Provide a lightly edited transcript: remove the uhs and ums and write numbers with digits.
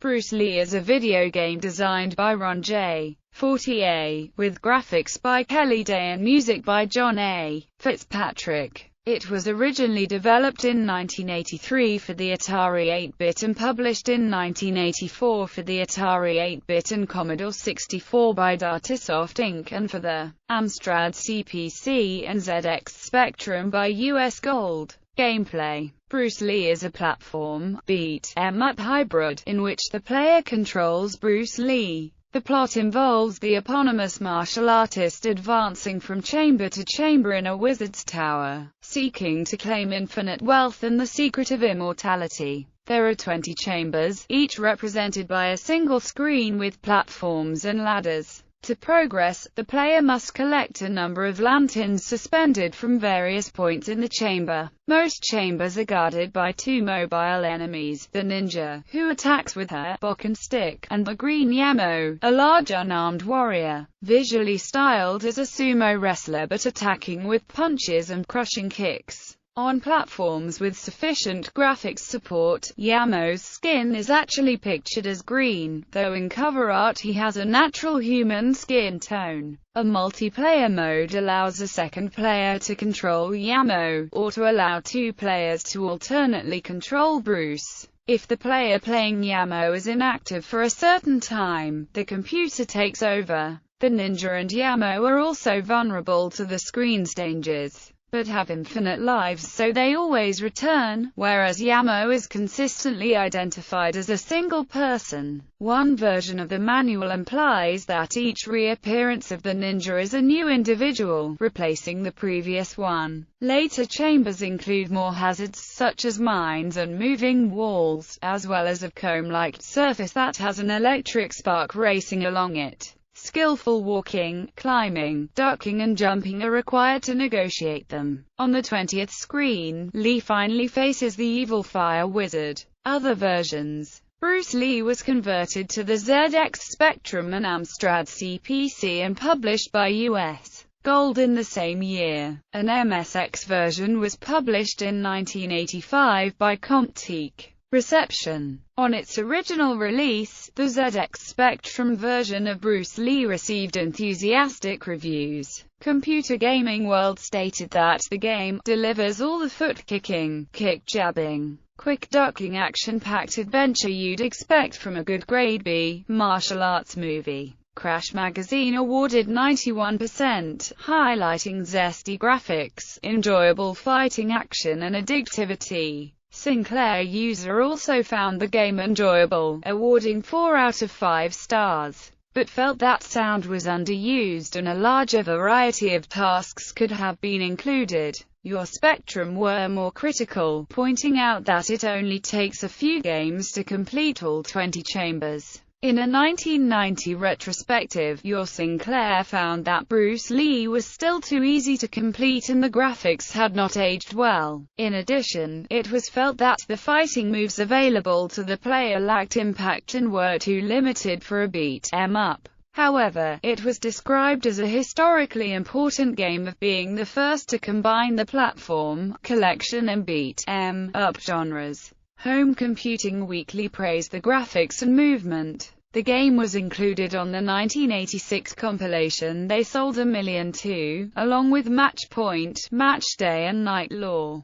Bruce Lee is a video game designed by Ron J. Fortier, with graphics by Kelly Day and music by John A. Fitzpatrick. It was originally developed in 1983 for the Atari 8-bit and published in 1984 for the Atari 8-bit and Commodore 64 by Datasoft Inc. and for the Amstrad CPC and ZX Spectrum by US Gold. Gameplay: Bruce Lee is a platform, beat-em-up hybrid, in which the player controls Bruce Lee. The plot involves the eponymous martial artist advancing from chamber to chamber in a wizard's tower, seeking to claim infinite wealth and the secret of immortality. There are 20 chambers, each represented by a single screen with platforms and ladders. To progress, the player must collect a number of lanterns suspended from various points in the chamber. Most chambers are guarded by two mobile enemies, the ninja, who attacks with her bokken stick, and the green Yamo, a large unarmed warrior, visually styled as a sumo wrestler but attacking with punches and crushing kicks. On platforms with sufficient graphics support, Yamo's skin is actually pictured as green, though in cover art he has a natural human skin tone. A multiplayer mode allows a second player to control Yamo, or to allow two players to alternately control Bruce. If the player playing Yamo is inactive for a certain time, the computer takes over. The ninja and Yamo are also vulnerable to the screen's dangers, but have infinite lives, so they always return, whereas Yamo is consistently identified as a single person. One version of the manual implies that each reappearance of the ninja is a new individual, replacing the previous one. Later chambers include more hazards such as mines and moving walls, as well as a comb-like surface that has an electric spark racing along it. Skillful walking, climbing, ducking and jumping are required to negotiate them. On the 20th screen, Lee finally faces the evil fire wizard. Other versions: Bruce Lee was converted to the ZX Spectrum and Amstrad CPC and published by US Gold in the same year. An MSX version was published in 1985 by Comptique. Reception: on its original release, the ZX Spectrum version of Bruce Lee received enthusiastic reviews. Computer Gaming World stated that the game delivers all the foot-kicking, kick-jabbing, quick-ducking action-packed adventure you'd expect from a good grade B martial arts movie. Crash Magazine awarded 91%, highlighting zesty graphics, enjoyable fighting action and addictivity. Sinclair User also found the game enjoyable, awarding 4 out of 5 stars, but felt that sound was underused and a larger variety of tasks could have been included. Your Spectrum were more critical, pointing out that it only takes a few games to complete all 20 chambers. In a 1990 retrospective, Your Sinclair found that Bruce Lee was still too easy to complete and the graphics had not aged well. In addition, it was felt that the fighting moves available to the player lacked impact and were too limited for a beat-em-up. However, it was described as a historically important game of being the first to combine the platform, collection and beat-em-up genres. Home Computing Weekly praised the graphics and movement. The game was included on the 1986 compilation They Sold a Million To, along with Match Point, Match Day and Night Law.